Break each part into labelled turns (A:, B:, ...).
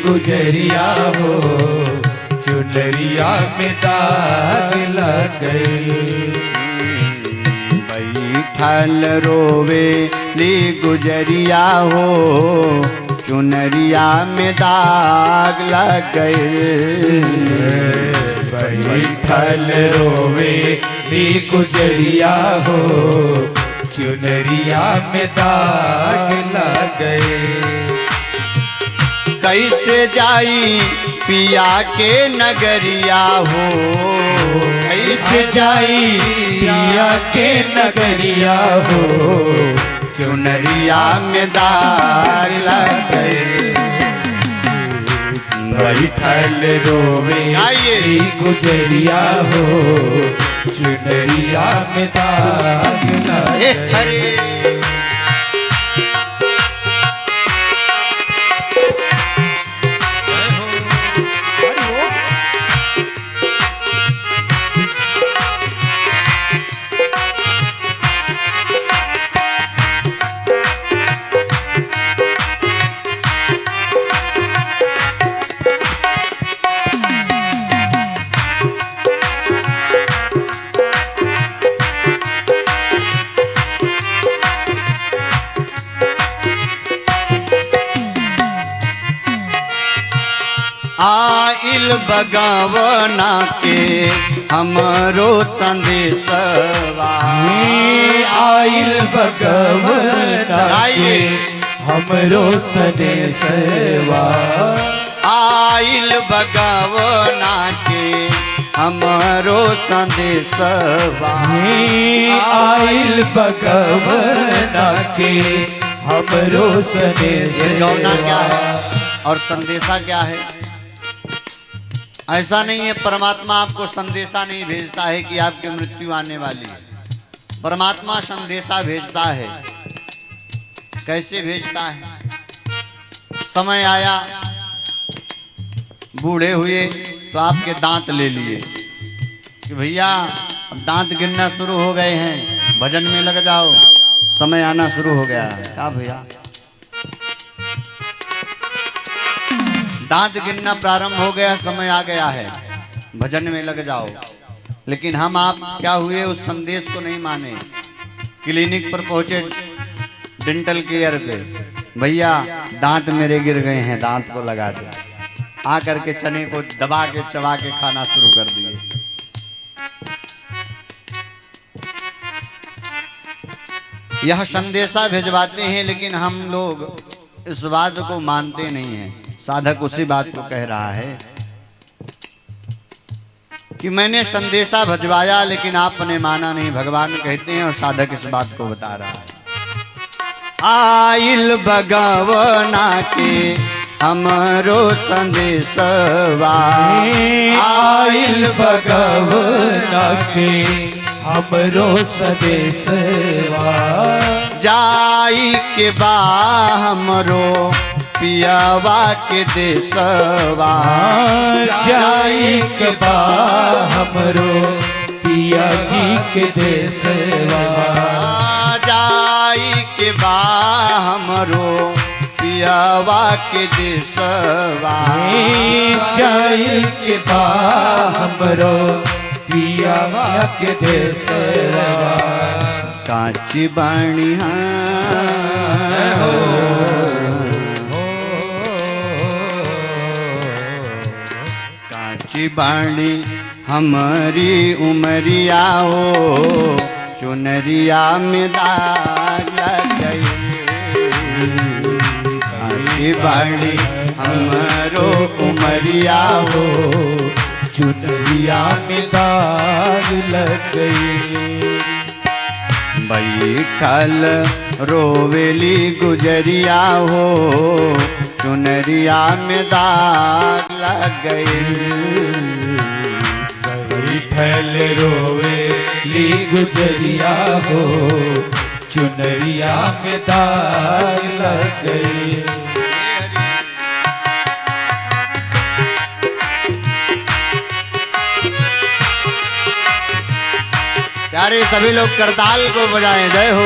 A: गुजरिया हो, चुनरिया में दाग लग गई।
B: बैठल रोवे ली गुजरिया हो, चुनरिया में दाग लग गई।
A: बैठल रोवे ली गुजरिया हो, चुनरिया में दाग लग गए।
B: कैसे जाई पिया के नगरिया हो,
A: कैसे जाई पिया के नगरिया हो,
B: चुनरिया में दाग लग गए।
A: बैठल रोवे
B: आइए
A: गुजरिया हो, चुनरिया में दाग लग गए।
B: आइल बगावना के हमरो संदेशवा,
A: आइल बगवना के हमरो संदेशवा,
B: आइल बगावना के हमरो संदेशवा,
A: आइल बगवना के हमरो
B: गौना क्या है
A: संदेशवा।
B: और संदेशा क्या है? ऐसा नहीं है परमात्मा आपको संदेशा नहीं भेजता है कि आपकी मृत्यु आने वाली है। परमात्मा संदेशा भेजता है। कैसे भेजता है? समय आया, बूढ़े हुए तो आपके दांत ले लिए कि भैया अब दांत गिरना शुरू हो गए हैं, भजन में लग जाओ, समय आना शुरू हो गया है। क्या भैया, दांत गिरना प्रारंभ हो गया, समय आ गया है, भजन में लग जाओ। लेकिन हम आप क्या हुए, उस संदेश को नहीं माने। क्लिनिक पर पहुंचे डेंटल केयर पे, भैया दांत मेरे गिर गए हैं, दांत को लगा दे। आ करके चने को दबा के चबा के खाना शुरू कर दिए। यह संदेशा भिजवाते हैं, लेकिन हम लोग इस बात को मानते नहीं हैं। साधक उसी बात को कह रहा है कि मैंने संदेशा भिजवाया लेकिन आपने माना नहीं, भगवान कहते हैं, और साधक इस बात को बता रहा है। आइल बगवना के हमरो संदेशवा,
A: आइल बगवना के हमरो संदेशवा,
B: जाई के बा हमरो पियावा के देशवा,
A: जाई के बा हमरो पिया जी के देशवा,
B: जाई के बा हमरो पियावा के देशवा,
A: जाई के बा हमरो पिया के देशवा।
B: कांची बाणिया कांची बाणी हमारी उमरिया हो, चुनरिया में दाग लग गई। कांची बाणी हमारो उमरिया हो, चुनरिया में दाग लग गई। बैठल रोवेली गुजरिया हो, चुनरिया में दाग लग गई।
A: बैठल रोवेली गुजरिया हो, चुनरिया में दाग लग गई।
B: प्यारे सभी लोग करताल को बजाएं, जय हो।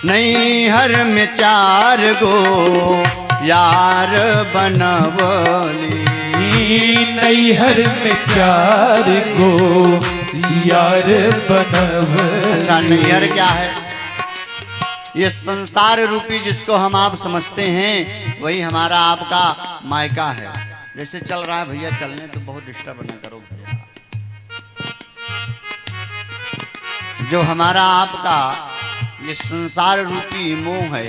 B: नैहर में 4 गो यार बनवली।
A: नैहर में 4 गो यार बनवली।
B: अच्छा, नैहर क्या है? ये संसार रूपी जिसको हम आप समझते हैं वही हमारा आपका मायका है। जैसे चल रहा है भैया, चलने तो बहुत डिस्टर्ब न करो भैया। जो हमारा आपका ये संसार रूपी मोह है,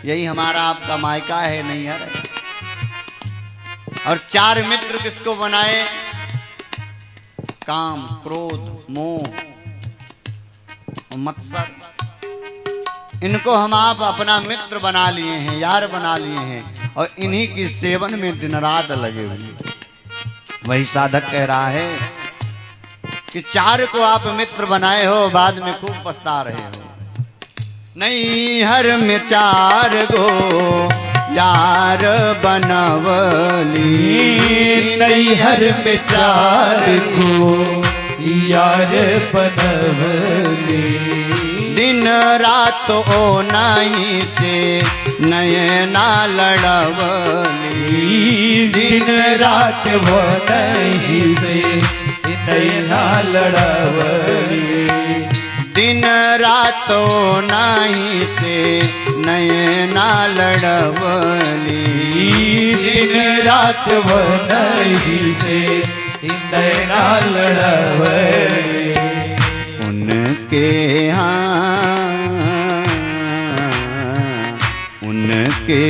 B: यही हमारा आपका मायका है, नैहर है। और 4 मित्र किसको बनाए? काम, क्रोध, मोह, मत्सर। इनको हम आप अपना मित्र बना लिए हैं, यार बना लिए हैं, और इन्हीं की सेवन में दिन रात लगे हुए। वही साधक कह रहा है कि 4 को आप मित्र बनाए हो, बाद में खूब पछता रहे हो। नैहर में 4 गो यार बनवली।
A: नैहर में 4 गो यार बनवली।
B: दिन रात ओ नहीं से नयना लड़वली।
A: दिन रात वो नहीं से नैना लड़वली।
B: दिन रात ओ नहीं से नयना लड़वली।
A: दिन रात वो नहीं से नैना लड़वली।
B: उनके उनके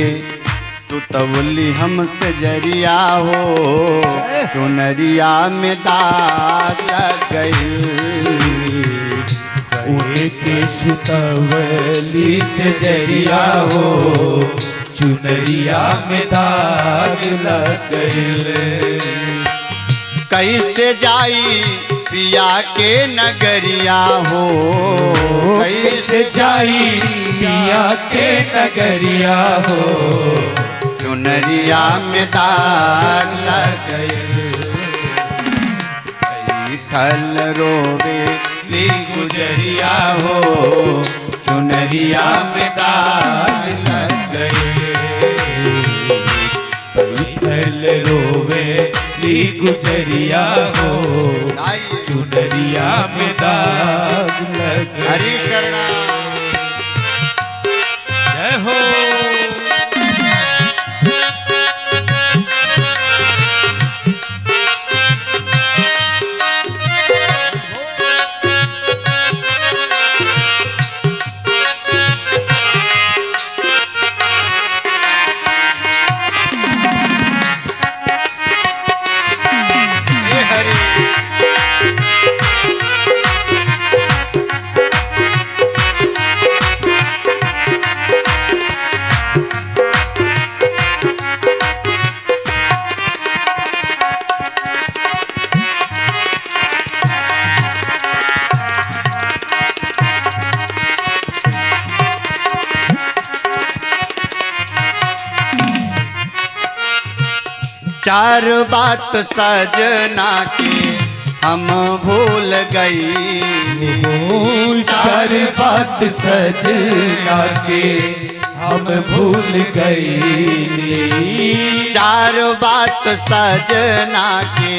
B: सुतवली हमसे जरिया हो, चुनरिया में दाग लग गई।
A: उनके सुतवली से जरिया हो, चुनरिया में दाग लग गई।
B: कैसे जाई पिया के नगरिया हो,
A: कैसे जाई पिया के नगरिया हो,
B: चुनरिया में दाग लग गई। खल रोवे ली
A: गुजरिया हो, चुनरिया में दाग लग गई। पल रोवे ली गुजरिया हो, चुनरिया में दाग लग गई।
B: हरि शरणा
A: जय हो।
B: चार बात सजना के हम भूल गई।
A: चार बात सजना के हम भूल गई।
B: चार बात सजना के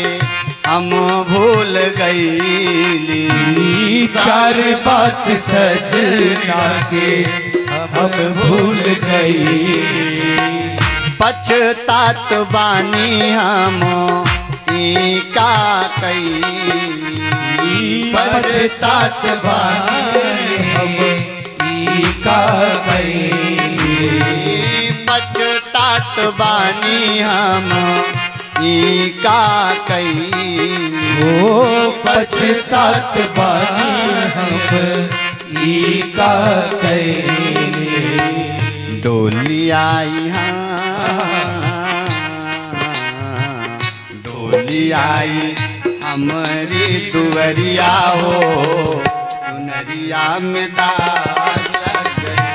B: हम भूल गई।
A: चार बात सजना के हम भूल गई।
B: पछतात बानी हम ई का कई।
A: पछतात बानी हम ई का कई।
B: पछतात बानी हम ई का कई।
A: ओ पछतात बानी हम ई का कई।
B: डोली आई डोली आई हमारी दुवरिया हो, चुनरिया में दाग लग गई।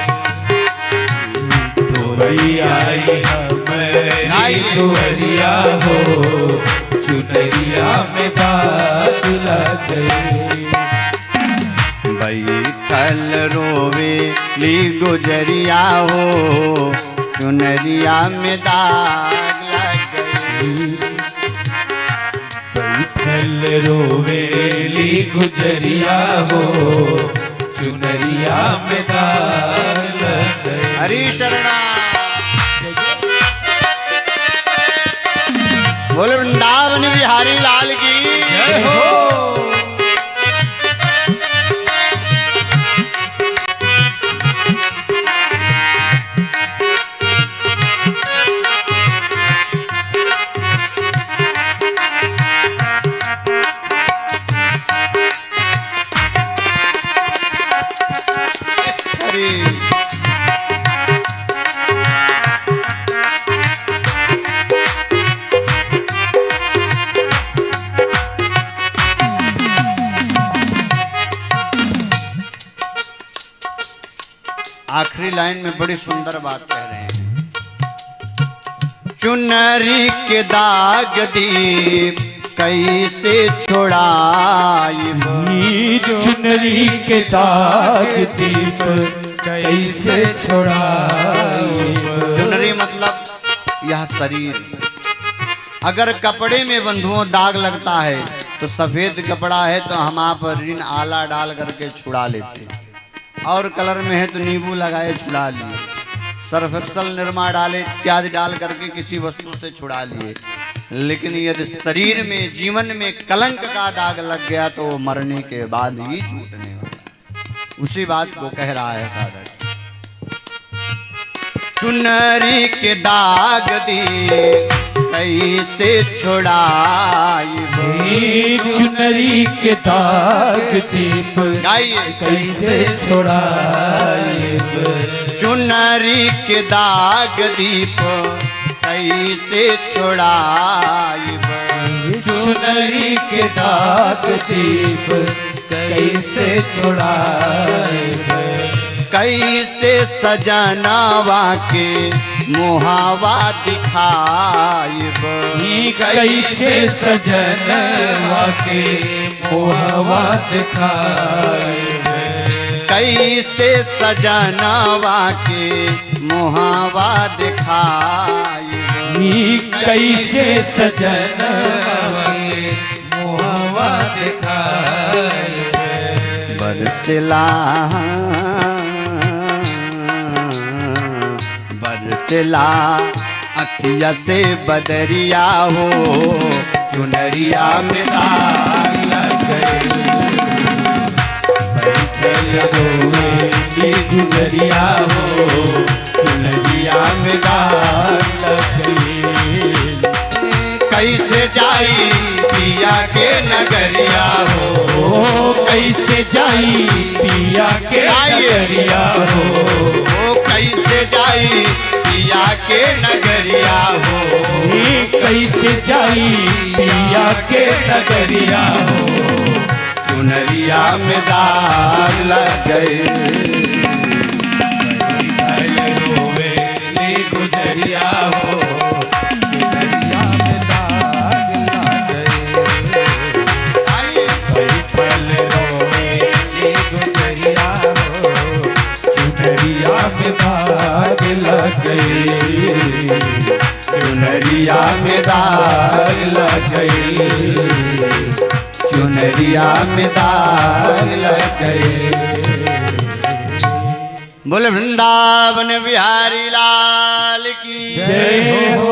A: डोली आई हमारी दुवरिया हो, चुनरिया में दाग लग गई।
B: बैठल रोवे ली गुजरिया हो, चुनरिया में दाग लग गई।
A: बैठल रोवेली गुजरिया हो, चुनरिया में दाग लग गई।
B: हरी शरणा बोले वृंदावन बिहारी लाल की
A: जय हो।
B: आखिरी लाइन में बड़ी सुंदर बात कह रहे हैं। चुनरी के दाग दीप कैसे छुड़ाइब,
A: चुनरी के दाग दीप कैसे छुड़ाइब।
B: चुनरी मतलब यह शरीर। अगर कपड़े में बंधुओं दाग लगता है तो सफेद कपड़ा है तो हम आप ऋण आला डाल करके छुड़ा लेते, और कलर में है तो नींबू लगाए छुड़ा लिए, सर्फ एक्सल निरमा डाले इत्यादि डाल करके किसी वस्तु से छुड़ा लिए। लेकिन यदि शरीर में जीवन में कलंक का दाग लग गया तो वो मरने के बाद ही छूटने वाला। उसी बात को कह रहा है साधक। चुनरी के दाग दी कैसे छुड़ाइब,
A: चुनरी के दाग दीप
B: गाइए
A: कैसे छुड़ाइब।
B: चुनरी के दाग दीप कैसे छुड़ाइब,
A: चुनरी के दाग दीप कैसे छुड़ाइब।
B: कैसे सजनावा के मुहावा दिखाइब,
A: कैसे सजनवा के मोहवा दिखाइब।
B: कैसे सजनावा के मुहावा दिखाइब,
A: कैसे सजनवा के मोहवा दिखाइब।
B: बरसिला बरसिला अखिया से बदरिया हो, चुनरिया में दाग लग गए।
A: बैठल रोवेली गुजरिया हो, चुनरिया में दाग लग गई।
B: कैसे जाई पिया के नगरिया हो,
A: कैसे जाई पिया के नगरिया हो।
B: कैसे जाई पिया के नगरिया हो,
A: कैसे जाई पिया के नगरिया हो।
B: चुनरिया में दाग लग गए।
A: बैठल रोवेली गुजरिया हो, चुनरिया में दाग लग गई। बैठल रोवेली गुजरिया हो, चुनरिया में दाग लग गई।
B: चुनरिया में दाग लग गई, चुनरिया में दाग लग गए। बोले वृंदावन बिहारी लाल की
A: जय हो।